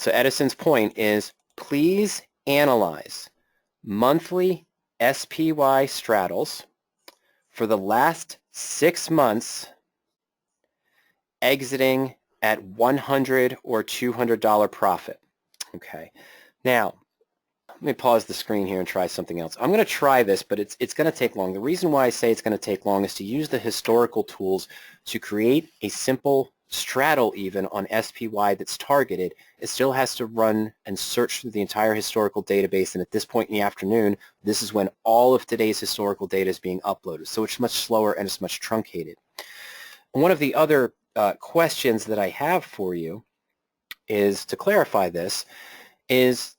So Edison's point is, please analyze monthly SPY straddles for the last 6 months exiting at $100 or $200 profit. Okay. Now, let me pause the screen here and try something else. I'm going to try this, but it's going to take long. The reason why I say it's going to take long is to use the historical tools to create a simple straddle even on SPY that's targeted. It still has to run and search through the entire historical database, and at this point in the afternoon, this is when all of today's historical data is being uploaded. So it's much slower and it's much truncated. One of the other questions that I have for you is, to clarify this, is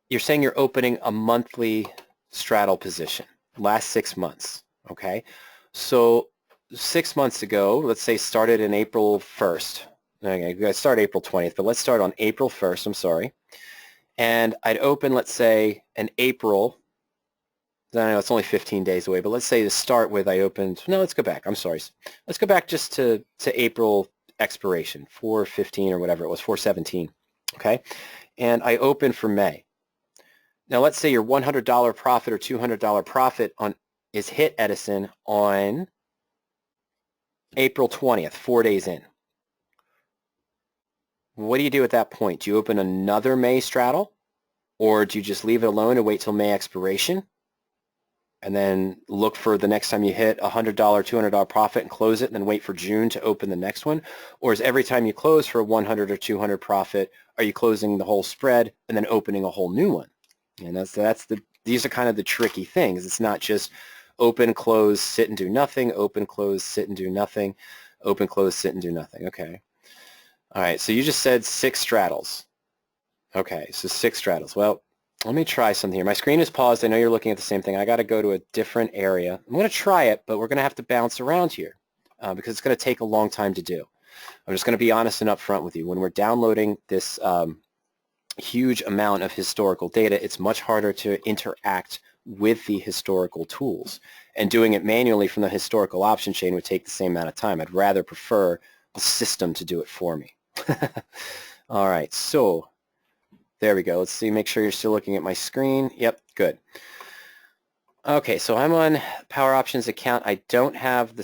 you're saying you're opening a monthly straddle position, last 6 months, okay? So 6 months ago, let's say started in April 1st. Okay, you guys start April 20th, but let's start on April 1st, I'm sorry. And I'd open, let's say, in April. I know it's only 15 days away, but let's say to start with I opened, no, let's go back, I'm sorry. Let's go back just to April expiration, 4/15 or whatever it was, 4/17, okay? And I open for May. Now let's say your $100 profit or $200 profit is hit, Edison, on April 20th, 4 days in. What do you do at that point? Do you open another May straddle, or do you just leave it alone and wait till May expiration and then look for the next time you hit a $100, $200 profit and close it, and then wait for June to open the next one? Or is every time you close for a 100 or 200 profit, are you closing the whole spread and then opening a whole new one? And these are kind of the tricky things. It's not just open, close, sit and do nothing, open, close, sit and do nothing, open, close, sit and do nothing. Okay. All right, so you just said 6 straddles. Okay, so 6 straddles. Well, let me try something here. My screen is paused. I know you're looking at the same thing. I got to go to a different area. I'm going to try it, but we're going to have to bounce around here because it's going to take a long time to do. I'm just going to be honest and upfront with you. When we're downloading this huge amount of historical data, it's much harder to interact with the historical tools. And doing it manually from the historical option chain would take the same amount of time. I'd rather prefer the system to do it for me. All right, so there we go. Let's see, make sure you're still looking at my screen. Yep, good. Okay, so I'm on PowerOptions account. I don't have the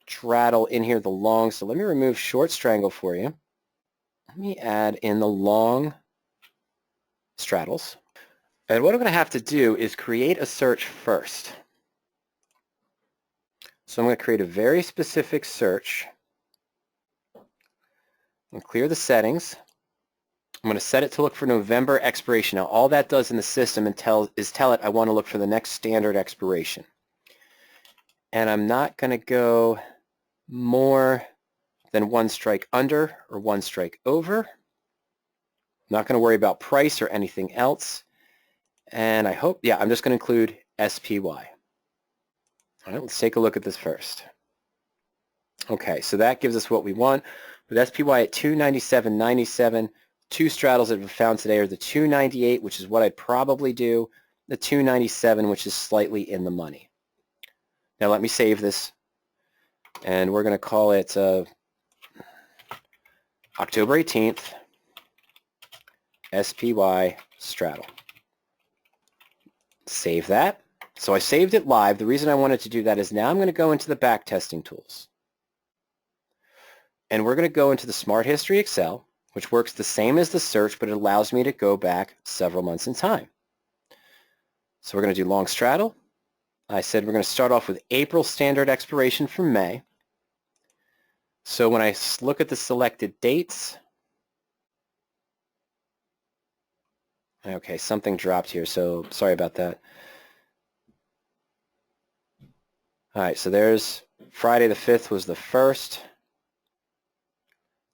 straddle in here, the long, so let me remove short strangle for you. Let me add in the long straddles. And what I'm going to have to do is create a search first. So I'm going to create a very specific search and clear the settings. I'm going to set it to look for November expiration. Now all that does in the system is tell it I want to look for the next standard expiration. And I'm not going to go more than 1 strike under or 1 strike over. I'm not going to worry about price or anything else. And I hope, yeah, I'm just going to include SPY. All right, let's take a look at this first. Okay, so that gives us what we want. With SPY at 297.97, 2 straddles that we've found today are the 298, which is what I'd probably do, the 297, which is slightly in the money. Now let me save this, and we're going to call it October 18th, SPY straddle. Save that. So I saved it live. The reason I wanted to do that is now I'm going to go into the back testing tools. And we're going to go into the Smart History Excel, which works the same as the search, but it allows me to go back several months in time. So we're going to do long straddle. I said we're going to start off with April standard expiration for May. So when I look at the selected dates, okay, something dropped here, so sorry about that. All right, so there's Friday the 5th was the 1st.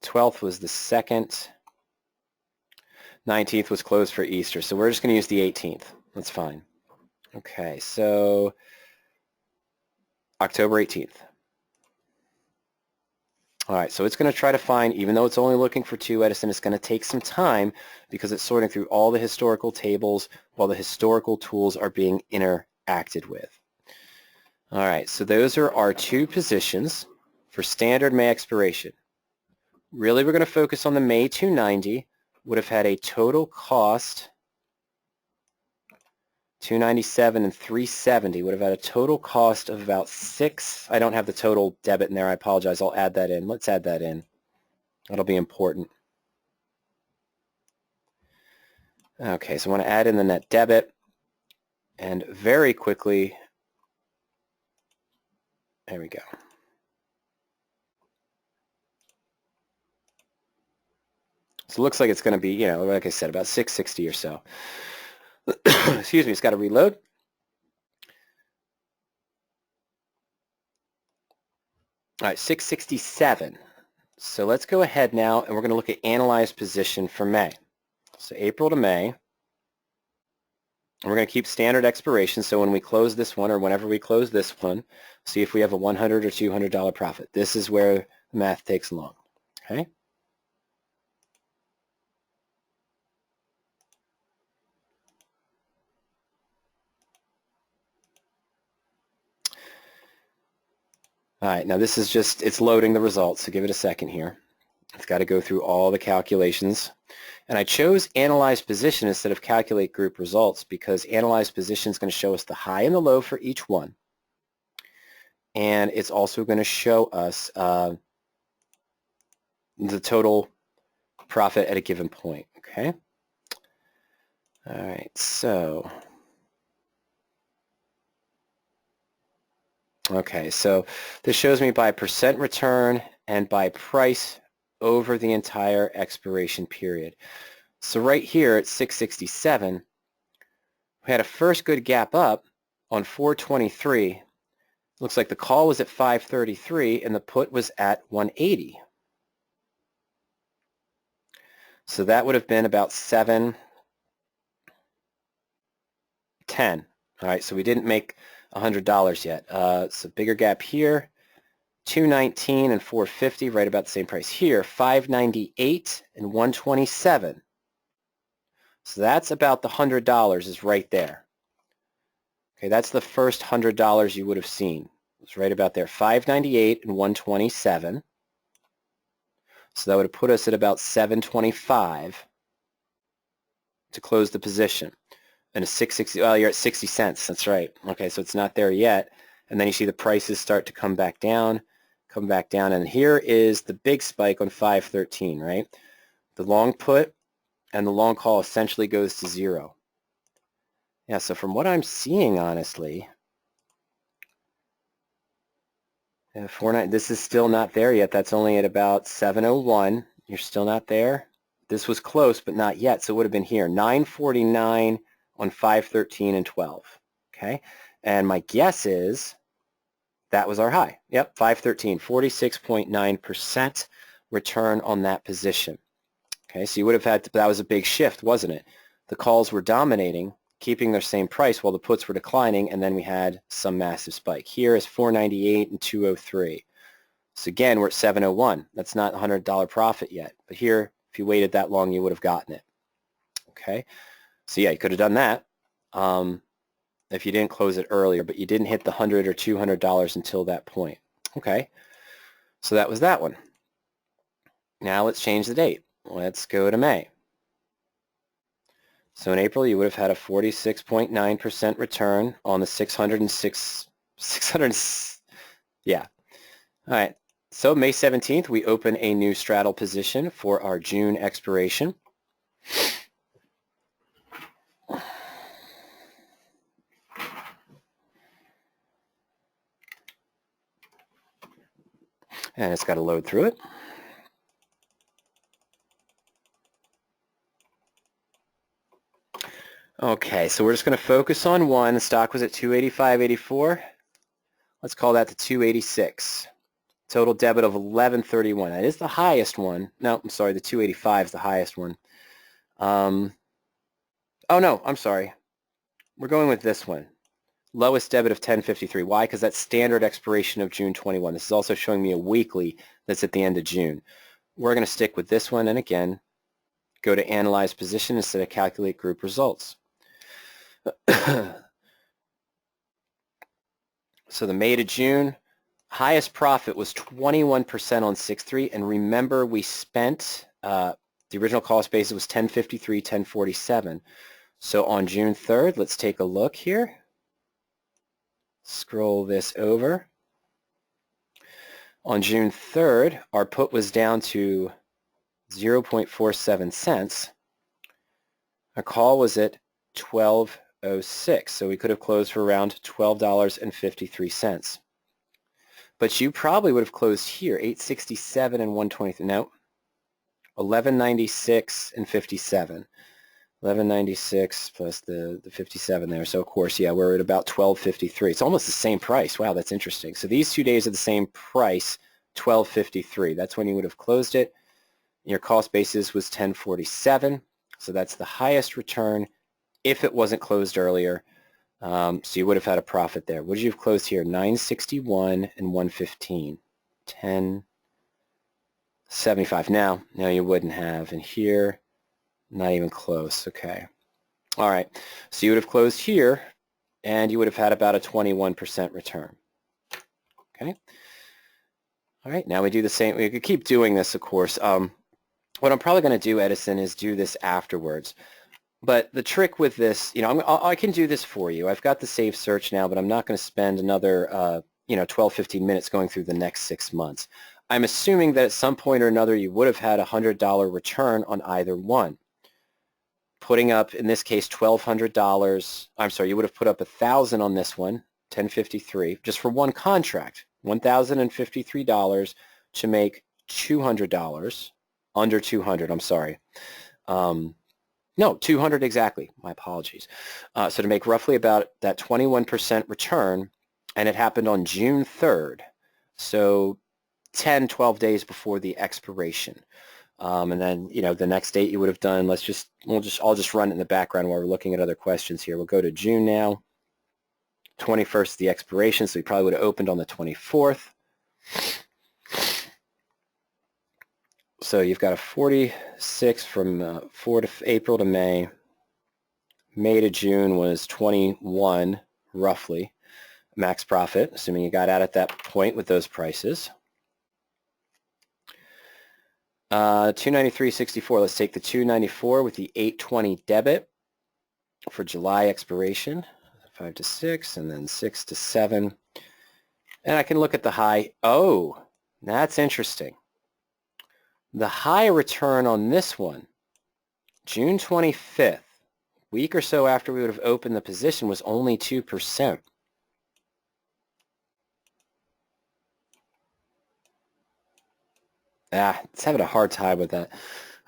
12th was the 2nd. 19th was closed for Easter, so we're just going to use the 18th. That's fine. Okay, so October 18th. All right, so it's going to try to find, even though it's only looking for 2, Edison, it's going to take some time because it's sorting through all the historical tables while the historical tools are being interacted with. All right, so those are our 2 positions for standard May expiration. Really, we're going to focus on the May 290, would have had a total cost, 297 and 370 would have had a total cost of about I don't have the total debit in there, I apologize, I'll add that in. Let's add that in. That'll be important. Okay, so I want to add in the net debit, and very quickly, there we go. So it looks like it's going to be, like I said, about 660 or so. Excuse me, it's got to reload. All right, 667. So let's go ahead now, and we're going to look at analyzed position for May. So April to May. And we're going to keep standard expiration, so when we close this one, or whenever we close this one, see if we have a $100 or $200 profit. This is where the math takes long. Okay? All right, now this is just, it's loading the results, so give it a second here. It's got to go through all the calculations. And I chose Analyze Position instead of Calculate Group Results because Analyze Position is going to show us the high and the low for each one. And it's also going to show us the total profit at a given point. Okay? All right, so... Okay, so this shows me by percent return and by price over the entire expiration period. So right here at 667, we had a first good gap up on 423. Looks like the call was at 533 and the put was at 180. So that would have been about 710. All right, so we didn't make $100 yet. It's a bigger gap here, 219 and 450, right about the same price here, 598 and 127. So that's about the $100 is right there. Okay, that's the first $100 you would have seen. It's right about there, 598 and 127. So that would have put us at about 725 to close the position. And a 660, well, you're at 60 cents, that's right. Okay, so it's not there yet. And then you see the prices start to come back down, and here is the big spike on 513, right? The long put and the long call essentially goes to zero. Yeah, so from what I'm seeing, honestly, this is still not there yet. That's only at about 701. You're still not there. This was close, but not yet, so it would have been here, 949 on 513 and 12, okay? And my guess is that was our high. Yep, 513, 46.9% return on that position. Okay, so you would have had, that was a big shift, wasn't it? The calls were dominating, keeping their same price while the puts were declining, and then we had some massive spike. Here is 498 and 203. So again, we're at 701. That's not a $100 profit yet. But here, if you waited that long, you would have gotten it. Okay? So yeah, you could have done that if you didn't close it earlier, but you didn't hit the $100 or $200 until that point. Okay, so that was that one. Now let's change the date. Let's go to May. So in April, you would have had a 46.9% return on the 606, yeah. All right, so May 17th, we open a new straddle position for our June expiration. And it's got to load through it. Okay, so we're just going to focus on one. The stock was at 285.84. Let's call that the 286. Total debit of 1131. That is the highest one. No, I'm sorry, the 285 is the highest one. Oh no, I'm sorry. We're going with this one. Lowest debit of 1053. Why? Because that's standard expiration of June 21. This is also showing me a weekly that's at the end of June. We're going to stick with this one, and again, go to Analyze Position instead of Calculate Group Results. So the May to June, highest profit was 21% on 6.3, and remember we spent The original cost basis was 1053, 1047. So on June 3rd, let's take a look here. Scroll this over. On June 3rd, our put was down to 0.47 cents. Our call was at 12.06, so we could have closed for around $12.53. But you probably would have closed here, 8.67 and 123. No, 11.96 and 57. 11.96 plus the 57 there. So of course, yeah, we're at about 12.53. It's almost the same price. Wow, that's interesting. So these 2 days are the same price, 12.53. That's when you would have closed it. Your cost basis was 10.47. So that's the highest return if it wasn't closed earlier. So you would have had a profit there. What did you have closed here? 9.61 and 115. 10.75. No, you wouldn't have. And here, not even close. Okay. All right. So you would have closed here, and you would have had about a 21% return. Okay. All right. Now we do the same. We could keep doing this, of course. What I'm probably going to do, Edison, is do this afterwards. But the trick with this, I can do this for you. I've got the save search now, but I'm not going to spend another, 12, 15 minutes going through the next 6 months. I'm assuming that at some point or another you would have had a $100 return on either one. Putting up, in this case, $1,200. I'm sorry, you would have put up $1,000 on this one, 1053, just for one contract, $1,053 to make $200, under 200. I'm sorry. No, 200 exactly. My apologies. So to make roughly about that 21% return, and it happened on June 3rd, so 10, 12 days before the expiration. And then, the next date you would have done, I'll just run it in the background while we're looking at other questions here. We'll go to June now. 21st, the expiration, so we probably would have opened on the 24th. So you've got a 46 from April to May. May to June was 21, roughly, max profit, assuming you got out at that point with those prices. 293.64. Let's take the 294 with the 820 debit for July expiration, 5 to 6, and then 6 to 7. And I can look at the high. Oh, that's interesting. The high return on this one, June 25th, week or so after we would have opened the position, was only 2%. It's having a hard time with that.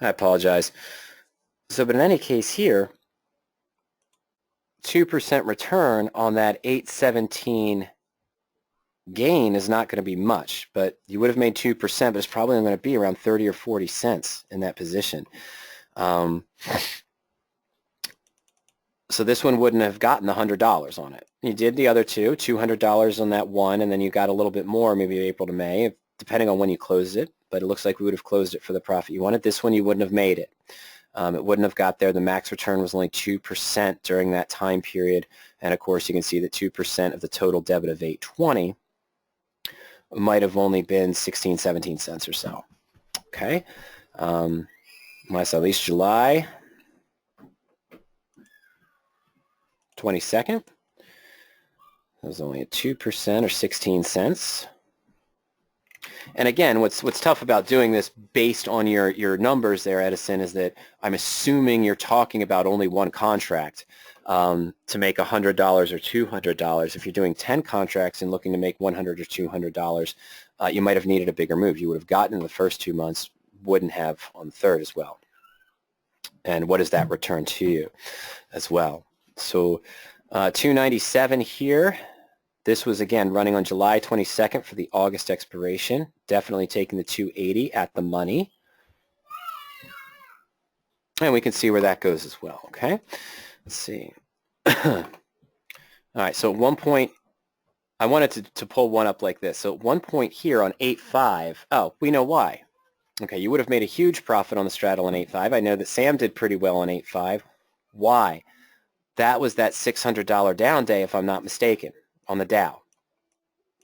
I apologize. So, but in any case here, 2% return on that 817 gain is not going to be much, but you would have made 2%, but it's probably only going to be around 30 or 40 cents in that position. So this one wouldn't have gotten the $100 on it. You did the other two, $200 on that one, and then you got a little bit more, maybe April to May, depending on when you closed it, but it looks like we would have closed it for the profit you wanted. This one you wouldn't have made it. It wouldn't have got there. The max return was only 2% during that time period, and of course you can see that 2% of the total debit of 820 might have only been 16, 17 cents or so. Okay, last at least July 22nd. That was only at 2% or 16 cents. And again, what's tough about doing this based on your numbers there, Edison, is that I'm assuming you're talking about only one contract to make $100 or $200. If you're doing 10 contracts and looking to make $100 or $200, you might have needed a bigger move. You would have gotten in the first 2 months, wouldn't have on the third as well. And what does that return to you as well? So 297 here. This was, again, running on July 22nd for the August expiration. Definitely taking the 280 at the money. And we can see where that goes as well, okay? Let's see. All right, so at one point, I wanted to pull one up like this. So at one point here on 8.5, oh, we know why. Okay, you would have made a huge profit on the straddle on 8.5. I know that Sam did pretty well on 8.5. Why? That was that $600 down day, if I'm not mistaken, on the Dow.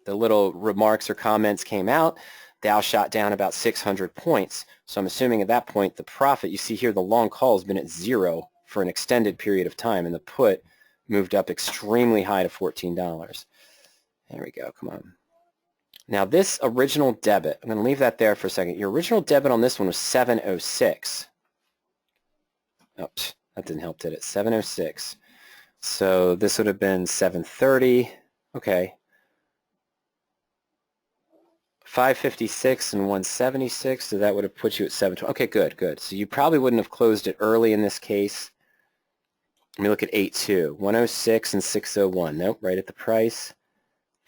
The little remarks or comments came out Dow shot down about 600 points. So I'm assuming at that point the profit, you see here the long call has been at 0 for an extended period of time, and the put moved up extremely high to $14. There we go, come on. Now this original debit, I'm going to leave that there for a second. Your original debit on this one was 706. Oh, that didn't help, did it? 706. So this would have been 730. Okay. 556 and 176, so that would have put you at 720. Okay, good, good. So you probably wouldn't have closed it early in this case. Let me look at 8.2. 106 and 601. Nope, right at the price.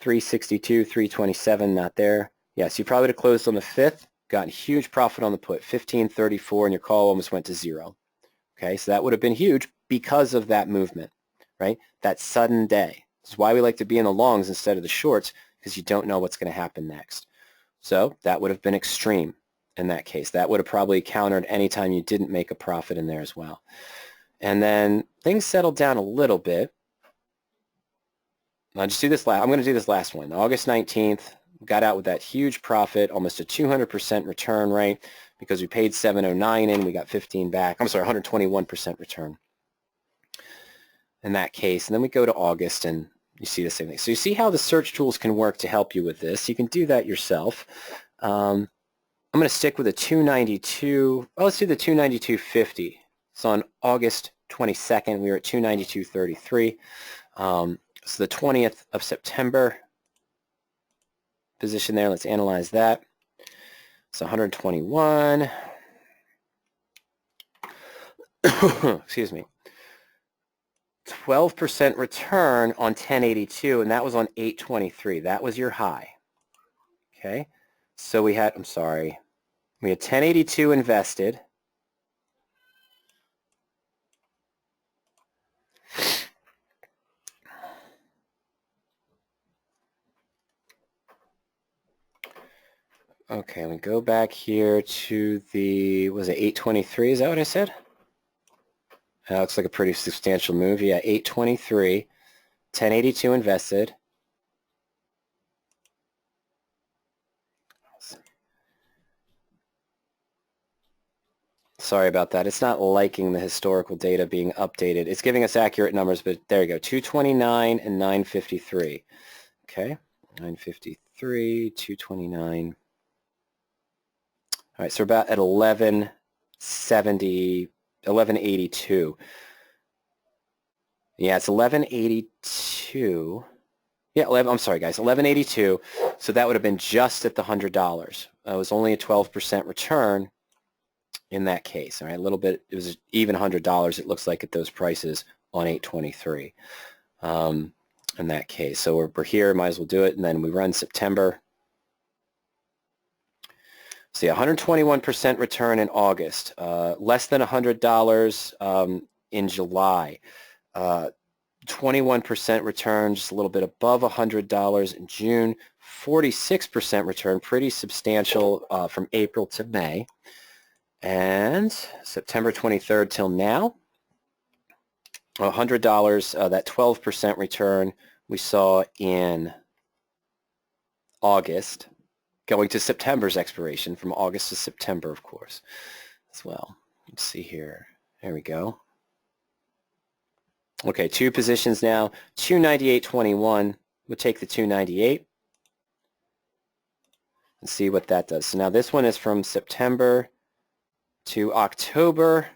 362, 327, not there. Yes, you probably would have closed on the 5th, gotten huge profit on the put, 1534, and your call almost went to 0. Okay, so that would have been huge because of that movement, right? That sudden day. This is why we like to be in the longs instead of the shorts, because you don't know what's going to happen next. So that would have been extreme in that case. That would have probably countered any time you didn't make a profit in there as well. And then things settled down a little bit. I'll just do this last. I'm going to do this last one. August 19th, got out with that huge profit, almost a 200% return, right? Because we paid 709 in, we got 15 back. I'm sorry, 121% return in that case. And then we go to August, and you see the same thing. So you see how the search tools can work to help you with this. You can do that yourself. I'm going to stick with a 292. Oh, let's do the 292.50. So on August 22nd, we were at 292.33. So the 20th of September position there. Let's analyze that. So 121. Excuse me. 12% return on 1082, and that was on 823. That was your high. Okay. So we had, I'm sorry, we had 1082 invested. Okay, we go back here to the, was it 823? Is that what I said? That looks like a pretty substantial move. Yeah, 823, 1082 invested. Sorry about that. It's not liking the historical data being updated. It's giving us accurate numbers, but there you go, 229 and 953. Okay, 953, 229. All right, so we're about at 1170, 1182. Yeah, it's 1182. Yeah, I'm sorry, guys, 1182. So that would have been just at the $100. It was only a 12% return in that case. All right, a little bit. It was even $100. It looks like at those prices on 823. In that case, so we're here. Might as well do it, and then we run September. See, 121% return in August, less than $100 in July, 21% return, just a little bit above $100 in June, 46% return, pretty substantial from April to May, and September 23rd till now, $100, that 12% return we saw in August, going to September's expiration, from August to September, of course, as well. Let's see here. There we go. Okay, two positions now. 298.21. We'll take the 298 and see what that does. So now this one is from September to October.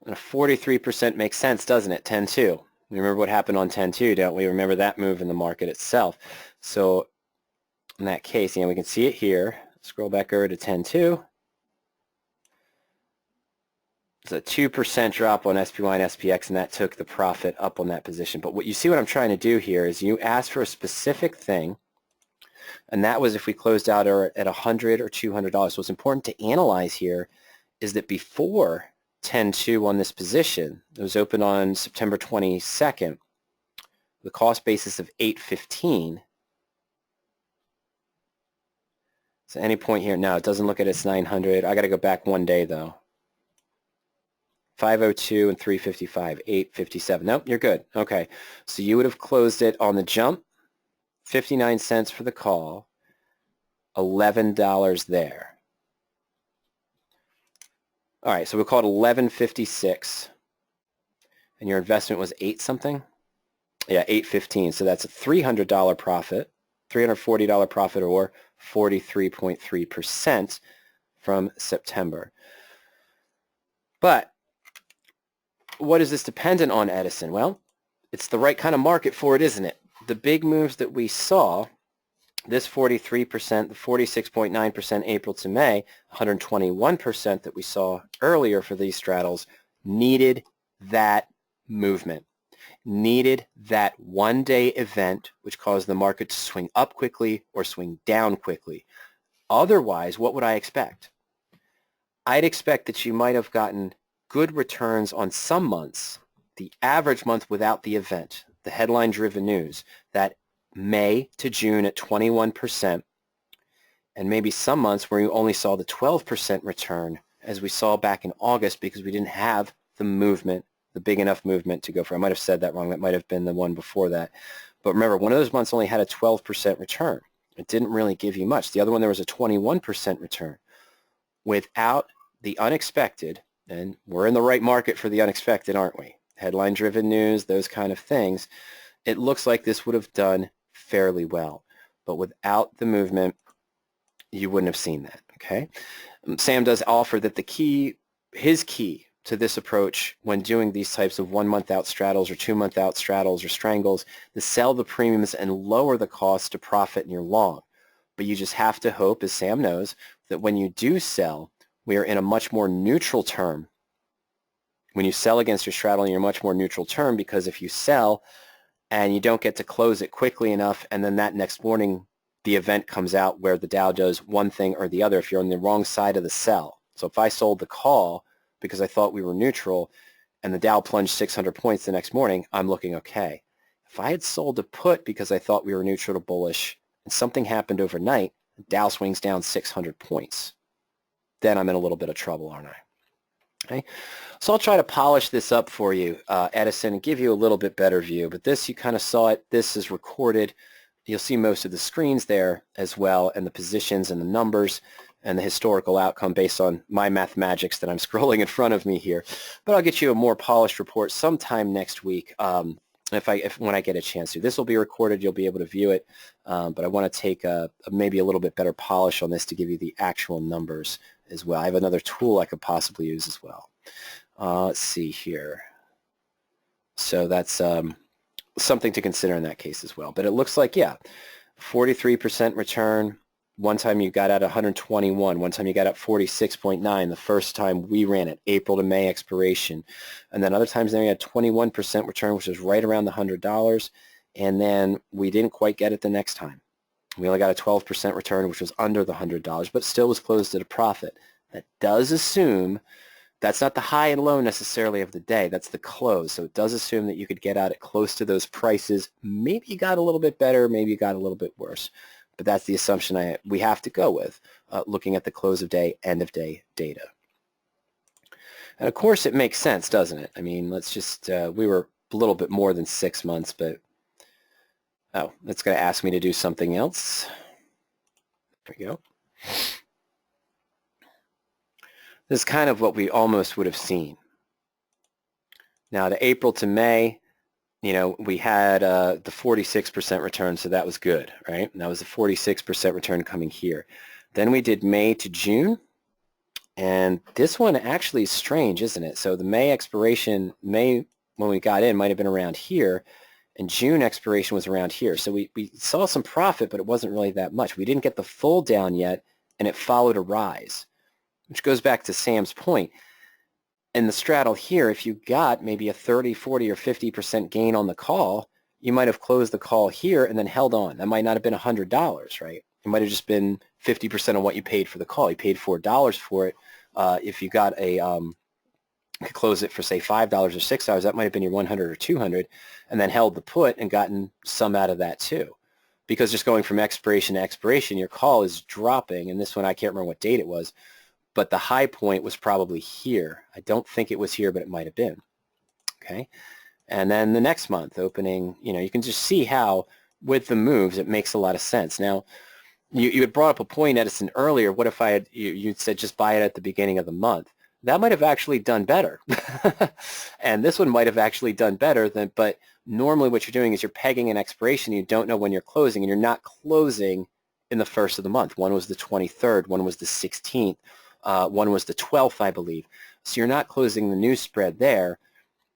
And a 43% makes sense, doesn't it? 10.2. We remember what happened on 10.2, don't we? Remember that move in the market itself. So in that case, we can see it here. Scroll back over to 10.2. It's a 2% drop on SPY and SPX, and that took the profit up on that position. But what you see what I'm trying to do here is you ask for a specific thing, and that was if we closed out at $100 or $200. So what's important to analyze here is that before 10.2 on this position, it was open on September 22nd, the cost basis of 815. So any point here, no, it doesn't look at its 900. I got to go back one day though. 502 and 355, 857. Nope, you're good. Okay, so you would have closed it on the jump 59 cents for the call, $11 there. All right, so we'll call it 11.56, and your investment was 8 something? Yeah, 8.15, so that's a $300 profit, $340 profit, or 43.3% from September. But what is this dependent on, Edison? Well, it's the right kind of market for it, isn't it? The big moves that we saw, this 43%, the 46.9% April to May, 121% that we saw earlier for these straddles, needed that movement, needed that one-day event which caused the market to swing up quickly or swing down quickly. Otherwise, what would I expect? I'd expect that you might have gotten good returns on some months, the average month without the event, the headline-driven news, that May to June at 21%, and maybe some months where you only saw the 12% return, as we saw back in August, because we didn't have the movement, the big enough movement to go for. I might have said that wrong. That might have been the one before that. But remember, one of those months only had a 12% return. It didn't really give you much. The other one, there was a 21% return. Without the unexpected, and we're in the right market for the unexpected, aren't we? Headline-driven news, those kind of things. It looks like this would have done fairly well. But without the movement, you wouldn't have seen that, okay? Sam does offer that his key to this approach when doing these types of 1 month out straddles or 2 month out straddles or strangles is sell the premiums and lower the cost to profit in your long. But you just have to hope, as Sam knows, that when you do sell, we are in a much more neutral term. When you sell against your straddle, you're a much more neutral term, because if you sell and you don't get to close it quickly enough, and then that next morning the event comes out where the Dow does one thing or the other, if you're on the wrong side of the sell. So if I sold the call because I thought we were neutral and the Dow plunged 600 points the next morning, I'm looking okay. If I had sold a put because I thought we were neutral to bullish and something happened overnight, the Dow swings down 600 points, then I'm in a little bit of trouble, aren't I? Okay. So I'll try to polish this up for you, Edison, and give you a little bit better view. But this, you kind of saw it. This is recorded. You'll see most of the screens there as well, and the positions and the numbers and the historical outcome based on my mathemagics that I'm scrolling in front of me here. But I'll get you a more polished report sometime next week when I get a chance to. This will be recorded. You'll be able to view it. But I want to take maybe a little bit better polish on this to give you the actual numbers as well. I have another tool I could possibly use as well. Let's see here. So that's something to consider in that case as well. But it looks like, yeah, 43% return. One time you got at 121. One time you got at 46.9. The first time we ran it, April to May expiration. And then other times then we had 21% return, which was right around the $100. And then we didn't quite get it the next time. We only got a 12% return, which was under the $100, but still was closed at a profit. That does assume that's not the high and low necessarily of the day. That's the close. So it does assume that you could get out at close to those prices. Maybe you got a little bit better. Maybe you got a little bit worse. But that's the assumption we have to go with, looking at the close of day, end of day data. And of course it makes sense, doesn't it? I mean, let's just, we were a little bit more than 6 months, but, oh, that's going to ask me to do something else. There we go. This is kind of what we almost would have seen. Now, to April to May, you know, we had the 46% return, so that was good, right? And that was a 46% return coming here. Then we did May to June, and this one actually is strange, isn't it? So the May expiration, May when we got in might have been around here, and June expiration was around here. So we saw some profit, but it wasn't really that much. We didn't get the full down yet, and it followed a rise, which goes back to Sam's point. In the straddle here, if you got maybe a 30, 40, or 50% gain on the call, you might have closed the call here and then held on. That might not have been $100, right? It might have just been 50% of what you paid for the call. You paid $4 for it. If you got a, you could close it for, say, $5 or $6, that might have been your 100 or 200, and then held the put and gotten some out of that too. Because just going from expiration to expiration, your call is dropping, and this one, I can't remember what date it was, but the high point was probably here. I don't think it was here, but it might have been. Okay. And then the next month opening, you know, you can just see how with the moves, it makes a lot of sense. Now, you had brought up a point, Edison, earlier. What if you'd said just buy it at the beginning of the month? That might have actually done better. And this one might have actually done better but normally what you're doing is you're pegging an expiration. You don't know when you're closing, and you're not closing in the first of the month. One was the 23rd, one was the 16th, one was the 12th, I believe. So you're not closing the new spread there,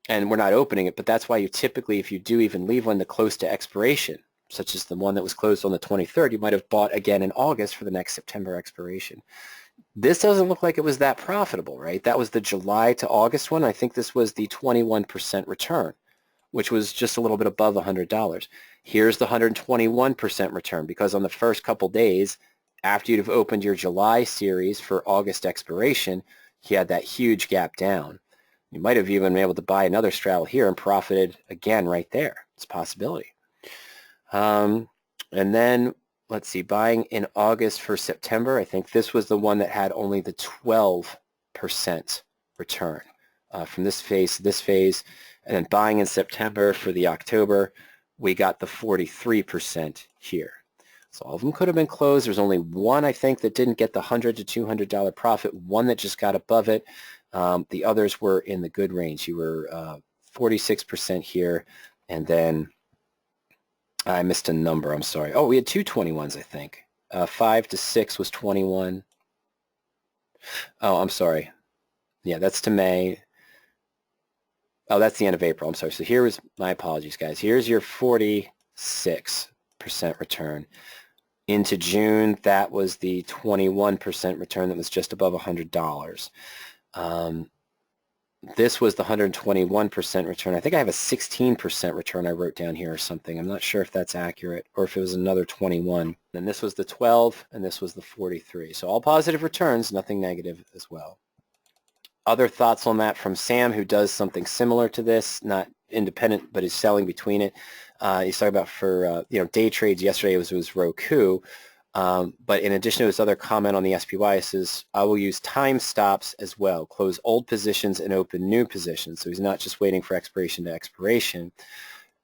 and we're not opening it, but that's why you typically, if you do even leave one close to expiration, such as the one that was closed on the 23rd, you might have bought again in August for the next September expiration. This doesn't look like it was that profitable, right? That was the July to August one. I think this was the 21% return, which was just a little bit above $100. Here's the 121% return, because on the first couple days after you'd have opened your July series for August expiration, you had that huge gap down. You might have even been able to buy another straddle here and profited again right there. It's a possibility. And then, let's see, buying in August for September, I think this was the one that had only the 12% return from this phase to this phase. And then buying in September for the October, we got the 43% here. So all of them could have been closed. There's only one, I think, that didn't get the $100 to $200 profit, one that just got above it. The others were in the good range. You were 46% here, and then I missed a number. I'm sorry. Oh, we had two 21s, I think. 5 to 6 was 21. Oh, I'm sorry. Yeah, that's to May. Oh, that's the end of April. I'm sorry. So here was, my apologies, guys. Here's your 46% return. Into June, that was the 21% return that was just above $100. This was the 121% return. I think I have a 16% return I wrote down here or something. I'm not sure if that's accurate or if it was another 21. And this was the 12, and this was the 43. So all positive returns, nothing negative as well. Other thoughts on that from Sam, who does something similar to this, not independent, but is selling between it. He's talking about for day trades. Yesterday it was Roku. But in addition to his other comment on the SPY, he says, I will use time stops as well, close old positions and open new positions. So he's not just waiting for expiration to expiration.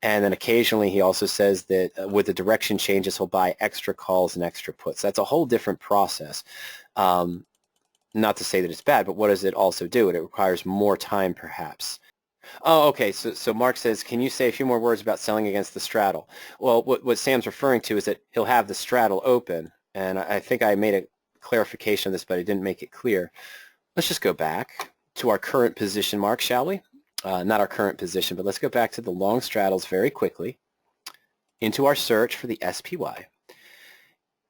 And then occasionally he also says that with the direction changes, he'll buy extra calls and extra puts. That's a whole different process. Not to say that it's bad, but what does it also do? It requires more time, perhaps. Oh, okay. So Mark says, can you say a few more words about selling against the straddle? Well, what Sam's referring to is that he'll have the straddle open, and I think I made a clarification of this, but I didn't make it clear. Let's just go back to our current position, Mark, shall we? Not our current position, but let's go back to the long straddles very quickly into our search for the SPY.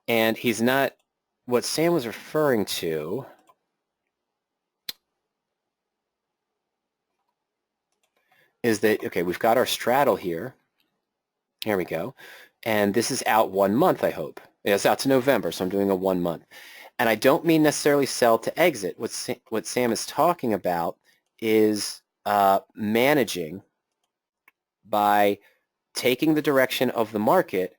And what Sam was referring to is that, okay, we've got our straddle here. Here we go. And this is out 1 month, I hope. It's out to November, so I'm doing a 1 month. And I don't mean necessarily sell to exit. What Sam is talking about is managing by taking the direction of the market,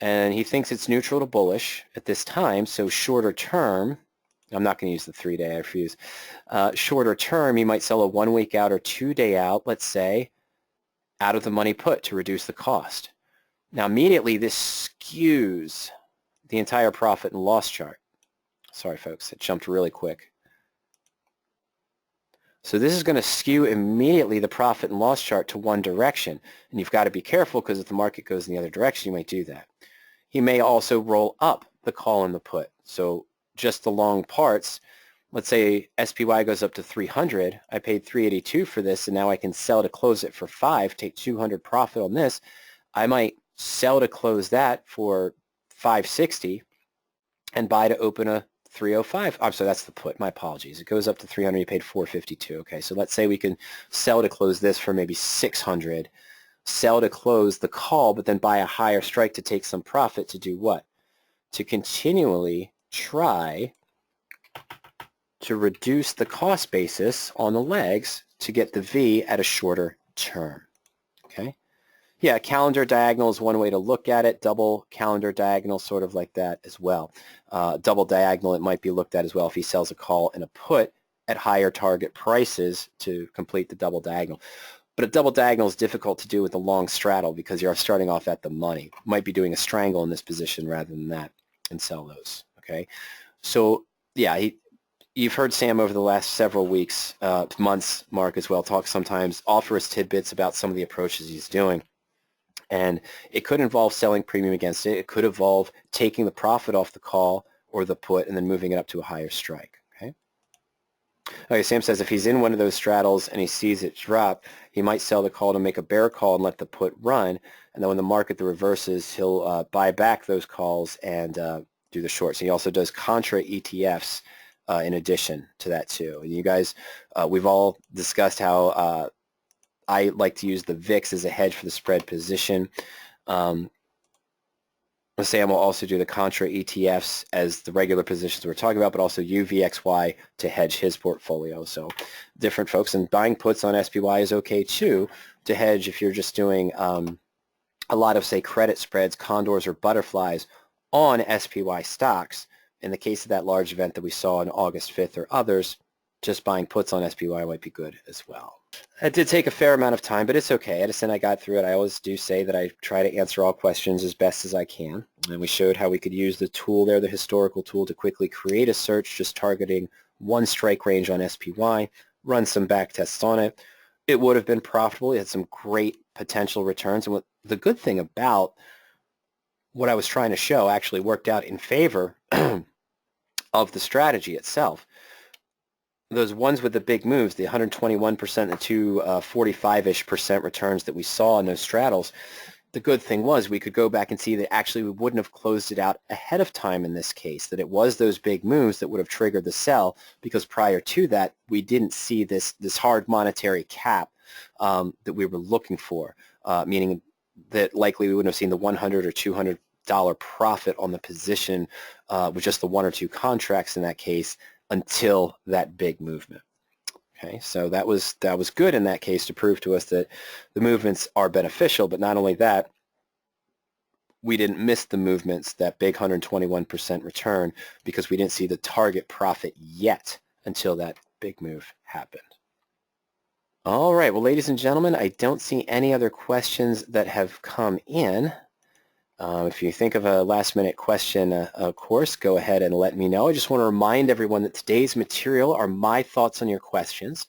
and he thinks it's neutral to bullish at this time, so shorter term, I'm not going to use the 3-day, I refuse. Shorter term, you might sell a 1 week out or 2-day out, let's say, out of the money put to reduce the cost. Now immediately this skews the entire profit and loss chart. Sorry folks, it jumped really quick. So this is going to skew immediately the profit and loss chart to one direction. And you've got to be careful, because if the market goes in the other direction, you might do that. He may also roll up the call and the put. So just the long parts, let's say SPY goes up to 300, I paid 382 for this, and now I can sell to close it for 5, take 200 profit on this. I might sell to close that for 560 and buy to open a 305. I'm sorry, that's the put. My apologies. It goes up to 300, you paid 452. Okay, so let's say we can sell to close this for maybe 600, sell to close the call, but then buy a higher strike to take some profit to do what? To continually try to reduce the cost basis on the legs to get the V at a shorter term. Okay? Yeah, calendar diagonal is one way to look at it. Double calendar diagonal, sort of like that as well. Double diagonal, it might be looked at as well if he sells a call and a put at higher target prices to complete the double diagonal. But a double diagonal is difficult to do with a long straddle because you're starting off at the money. Might be doing a strangle in this position rather than that and sell those, okay? So, yeah, you've heard Sam over the last several weeks, months, Mark as well, talk sometimes, offer us tidbits about some of the approaches he's doing. And it could involve selling premium against it. It could involve taking the profit off the call or the put and then moving it up to a higher strike, okay? Okay, Sam says if he's in one of those straddles and he sees it drop, he might sell the call to make a bear call and let the put run. And then when the market reverses, he'll buy back those calls and do the shorts. He also does contra ETFs in addition to that too. And you guys, we've all discussed how I like to use the VIX as a hedge for the spread position. Sam will also do the contra ETFs as the regular positions we're talking about, but also UVXY to hedge his portfolio. So different folks, and buying puts on SPY is okay too to hedge if you're just doing a lot of, say, credit spreads, condors, or butterflies on SPY stocks. In the case of that large event that we saw on August 5th or others, just buying puts on SPY might be good as well. It did take a fair amount of time, but it's okay. Edison, I got through it. I always do say that I try to answer all questions as best as I can. And we showed how we could use the tool there, the historical tool, to quickly create a search just targeting one strike range on SPY, run some back tests on it. It would have been profitable. It had some great potential returns. And the good thing about what I was trying to show actually worked out in favor of the strategy itself. Those ones with the big moves, the 121% and the 245-ish percent returns that we saw in those straddles, the good thing was we could go back and see that actually we wouldn't have closed it out ahead of time in this case, that it was those big moves that would have triggered the sell, because prior to that we didn't see this hard monetary cap that we were looking for, meaning that likely we wouldn't have seen the $100 or $200 profit on the position with just the one or two contracts in that case until that big movement. Okay, so that was good in that case to prove to us that the movements are beneficial, but not only that, we didn't miss the movements, that big 121% return, because we didn't see the target profit yet until that big move happened. All right, well, ladies and gentlemen, I don't see any other questions that have come in. If you think of a last-minute question, of course, go ahead and let me know. I just want to remind everyone that today's material are my thoughts on your questions,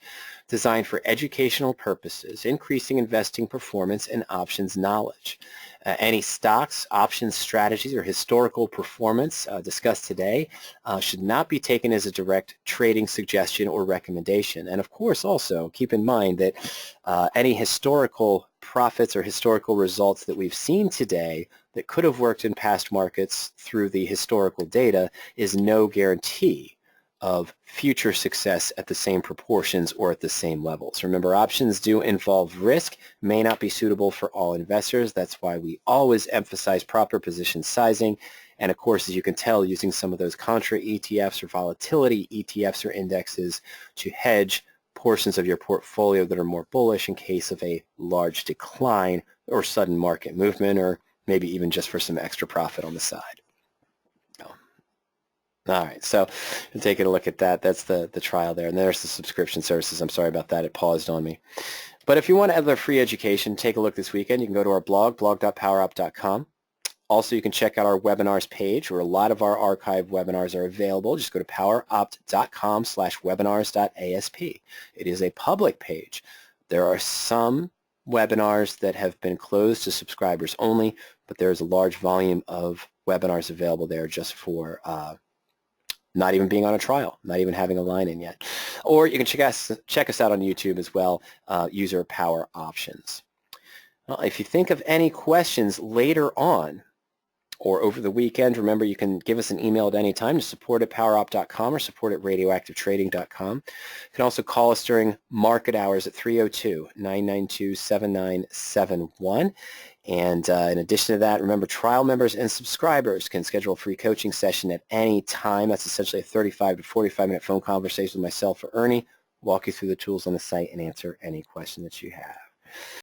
designed for educational purposes, increasing investing performance and options knowledge. Any stocks, options strategies, or historical performance discussed today should not be taken as a direct trading suggestion or recommendation. And of course, also keep in mind that any historical profits or historical results that we've seen today that could have worked in past markets through the historical data is no guarantee of future success at the same proportions or at the same levels. Remember, options do involve risk, may not be suitable for all investors. That's why we always emphasize proper position sizing. And of course, as you can tell, using some of those contra ETFs or volatility ETFs or indexes to hedge portions of your portfolio that are more bullish in case of a large decline or sudden market movement, or maybe even just for some extra profit on the side. All right, so taking a look at that, that's the trial there. And there's the subscription services. I'm sorry about that. It paused on me. But if you want other free education, take a look this weekend. You can go to our blog, blog.powerop.com. Also, you can check out our webinars page, where a lot of our archived webinars are available. Just go to poweropt.com/webinars.asp. It is a public page. There are some webinars that have been closed to subscribers only, but there is a large volume of webinars available there just for not even being on a trial, not even having a line in yet. Or you can check us out on YouTube as well, user Power Options. Well, if you think of any questions later on or over the weekend, remember you can give us an email at any time to support@powerop.com or support@radioactivetrading.com. You can also call us during market hours at 302-992-7971. And in addition to that, remember, trial members and subscribers can schedule a free coaching session at any time. That's essentially a 35 to 45-minute phone conversation with myself or Ernie, walk you through the tools on the site and answer any question that you have.